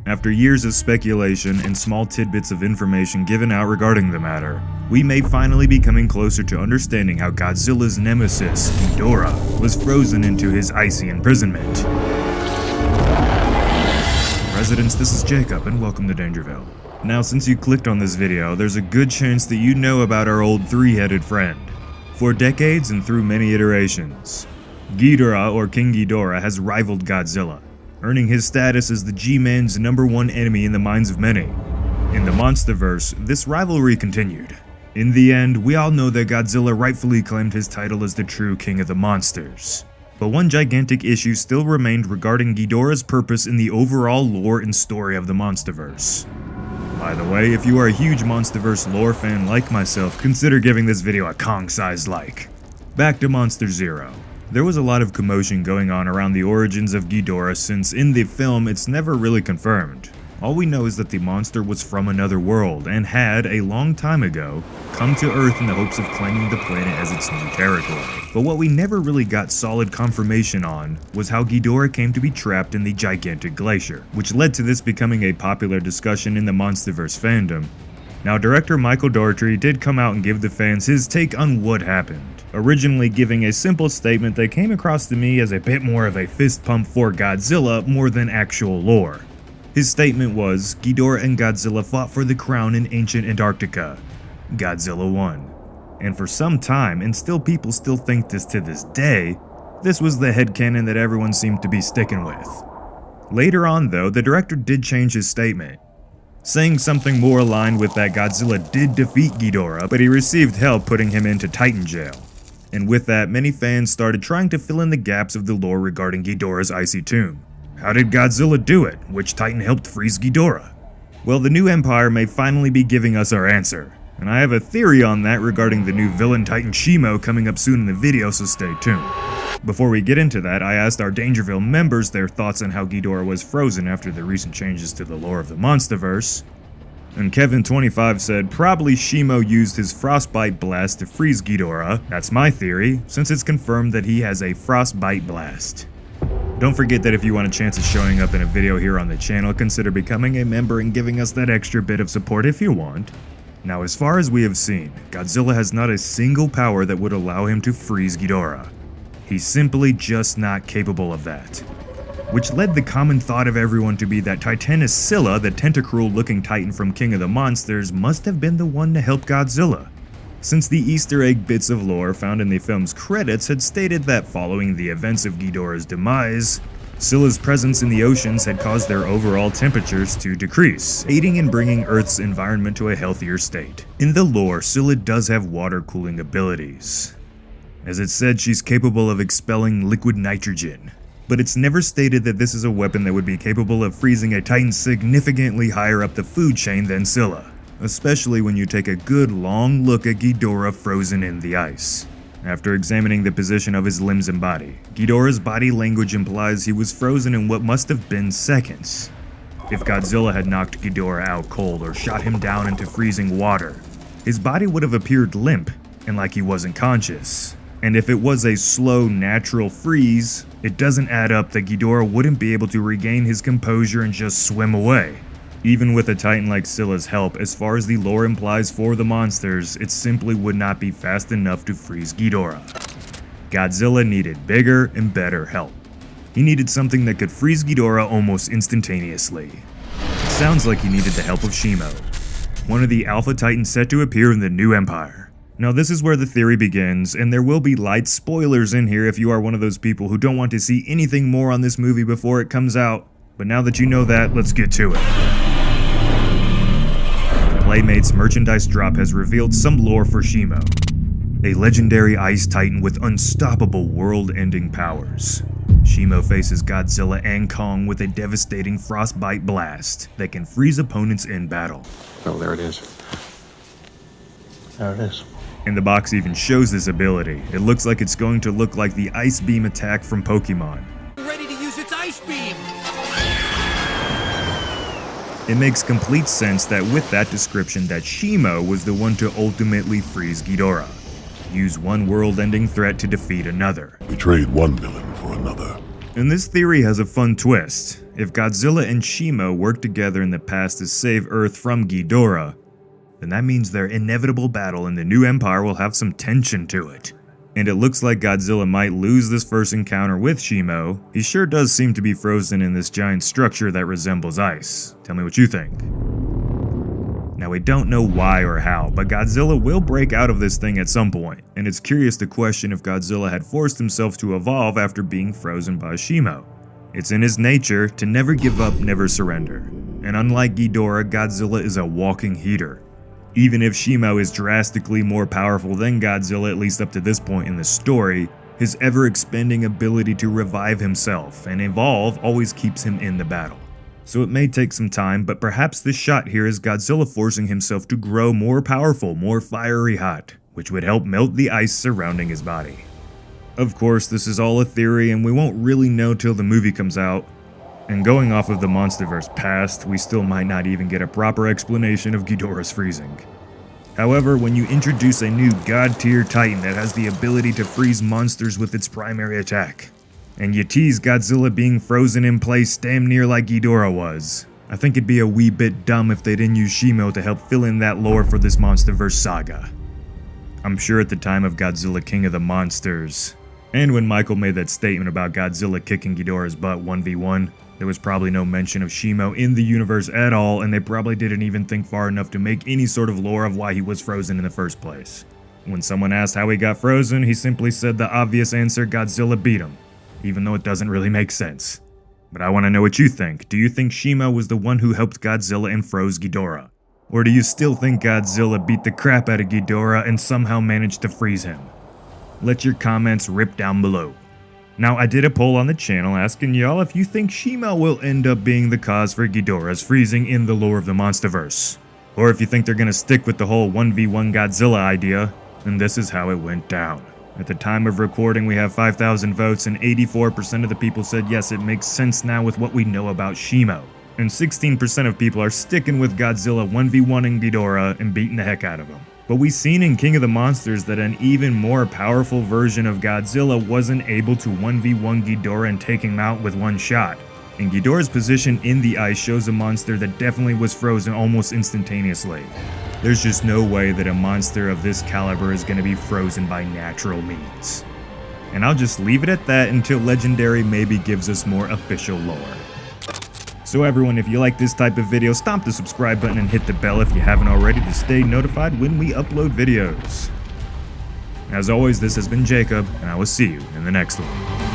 After years of speculation and small tidbits of information given out regarding the matter, we may finally be coming closer to understanding how Godzilla's nemesis, Ghidorah, was frozen into his icy imprisonment. Residents, this is Jacob, and welcome to Dangerville. Now, since you clicked on this video, there's a good chance that you know about our old three-headed friend. For decades and through many iterations, Ghidorah, or King Ghidorah, has rivaled Godzilla, earning his status as the G-Man's #1 enemy in the minds of many. In the MonsterVerse, this rivalry continued. In the end, we all know that Godzilla rightfully claimed his title as the true king of the monsters. But one gigantic issue still remained regarding Ghidorah's purpose in the overall lore and story of the MonsterVerse. By the way, if you are a huge MonsterVerse lore fan like myself, consider giving this video a Kong-sized like. Back to Monster Zero. There was a lot of commotion going on around the origins of Ghidorah since in the film it's never really confirmed. All we know is that the monster was from another world and had, a long time ago, come to Earth in the hopes of claiming the planet as its new territory. But what we never really got solid confirmation on was how Ghidorah came to be trapped in the gigantic glacier, which led to this becoming a popular discussion in the MonsterVerse fandom. Now, director Michael Dougherty did come out and give the fans his take on what happened, originally giving a simple statement that came across to me as a bit more of a fist pump for Godzilla more than actual lore. His statement was, Ghidorah and Godzilla fought for the crown in ancient Antarctica. Godzilla won. And for some time, and still people still think this to this day, this was the headcanon that everyone seemed to be sticking with. Later on though, the director did change his statement, saying something more aligned with that Godzilla did defeat Ghidorah, but he received help putting him into Titan jail. And with that, many fans started trying to fill in the gaps of the lore regarding Ghidorah's icy tomb. How did Godzilla do it? Which Titan helped freeze Ghidorah? Well, the new Empire may finally be giving us our answer, and I have a theory on that regarding the new villain Titan Shimo coming up soon in the video, so stay tuned. Before we get into that, I asked our Dangerville members their thoughts on how Ghidorah was frozen after the recent changes to the lore of the MonsterVerse. And Kevin25 said probably Shimo used his frostbite blast to freeze Ghidorah. That's my theory, since it's confirmed that he has a frostbite blast. Don't forget that if you want a chance of showing up in a video here on the channel, consider becoming a member and giving us that extra bit of support if you want. Now, as far as we have seen, Godzilla has not a single power that would allow him to freeze Ghidorah. He's simply just not capable of that. Which led the common thought of everyone to be that Titanus Scylla, the tentacruel-looking titan from King of the Monsters, must have been the one to help Godzilla, since the Easter egg bits of lore found in the film's credits had stated that following the events of Ghidorah's demise, Scylla's presence in the oceans had caused their overall temperatures to decrease, aiding in bringing Earth's environment to a healthier state. In the lore, Scylla does have water cooling abilities, as it said she's capable of expelling liquid nitrogen. But it's never stated that this is a weapon that would be capable of freezing a titan significantly higher up the food chain than Scylla, especially when you take a good long look at Ghidorah frozen in the ice. After examining the position of his limbs and body, Ghidorah's body language implies he was frozen in what must have been seconds. If Godzilla had knocked Ghidorah out cold or shot him down into freezing water, his body would have appeared limp and like he wasn't conscious. And if it was a slow, natural freeze, it doesn't add up that Ghidorah wouldn't be able to regain his composure and just swim away. Even with a titan like Scylla's help, as far as the lore implies for the monsters, it simply would not be fast enough to freeze Ghidorah. Godzilla needed bigger and better help. He needed something that could freeze Ghidorah almost instantaneously. It sounds like he needed the help of Shimo, one of the Alpha Titans set to appear in the new Empire. Now this is where the theory begins, and there will be light spoilers in here if you are one of those people who don't want to see anything more on this movie before it comes out. But now that you know that, let's get to it. The Playmates merchandise drop has revealed some lore for Shimo, a legendary ice titan with unstoppable world-ending powers. Shimo faces Godzilla and Kong with a devastating frostbite blast that can freeze opponents in battle. Oh, there it is. There it is. And the box even shows this ability. It looks like it's going to look like the Ice Beam attack from Pokemon. Ready to use its Ice Beam! It makes complete sense that with that description that Shimo was the one to ultimately freeze Ghidorah. Use one world-ending threat to defeat another. We trade one villain for another. And this theory has a fun twist. If Godzilla and Shimo worked together in the past to save Earth from Ghidorah, then that means their inevitable battle in the new empire will have some tension to it. And it looks like Godzilla might lose this first encounter with Shimo. He sure does seem to be frozen in this giant structure that resembles ice. Tell me what you think. Now we don't know why or how, but Godzilla will break out of this thing at some point, and it's curious to question if Godzilla had forced himself to evolve after being frozen by Shimo. It's in his nature to never give up, never surrender. And unlike Ghidorah, Godzilla is a walking heater. Even if Shimo is drastically more powerful than Godzilla, at least up to this point in the story, his ever-expanding ability to revive himself and evolve always keeps him in the battle. So it may take some time, but perhaps this shot here is Godzilla forcing himself to grow more powerful, more fiery hot, which would help melt the ice surrounding his body. Of course, this is all a theory and we won't really know till the movie comes out. And going off of the MonsterVerse past, we still might not even get a proper explanation of Ghidorah's freezing. However, when you introduce a new god-tier titan that has the ability to freeze monsters with its primary attack, and you tease Godzilla being frozen in place damn near like Ghidorah was, I think it'd be a wee bit dumb if they didn't use Shimo to help fill in that lore for this MonsterVerse saga. I'm sure at the time of Godzilla King of the Monsters, and when Michael made that statement about Godzilla kicking Ghidorah's butt 1v1, there was probably no mention of Shimo in the universe at all, and they probably didn't even think far enough to make any sort of lore of why he was frozen in the first place. When someone asked how he got frozen, he simply said the obvious answer: Godzilla beat him, even though it doesn't really make sense. But I want to know what you think. Do you think Shimo was the one who helped Godzilla and froze Ghidorah? Or do you still think Godzilla beat the crap out of Ghidorah and somehow managed to freeze him? Let your comments rip down below. Now, I did a poll on the channel asking y'all if you think Shimo will end up being the cause for Ghidorah's freezing in the lore of the MonsterVerse, or if you think they're gonna stick with the whole 1v1 Godzilla idea, and this is how it went down. At the time of recording, we have 5,000 votes, and 84% of the people said yes, it makes sense now with what we know about Shimo. And 16% of people are sticking with Godzilla 1v1ing Ghidorah and beating the heck out of him. But we've seen in King of the Monsters that an even more powerful version of Godzilla wasn't able to 1v1 Ghidorah and take him out with one shot. And Ghidorah's position in the ice shows a monster that definitely was frozen almost instantaneously. There's just no way that a monster of this caliber is going to be frozen by natural means. And I'll just leave it at that until Legendary maybe gives us more official lore. So everyone, if you like this type of video, stomp the subscribe button and hit the bell if you haven't already to stay notified when we upload videos. As always, this has been Jacob, and I will see you in the next one.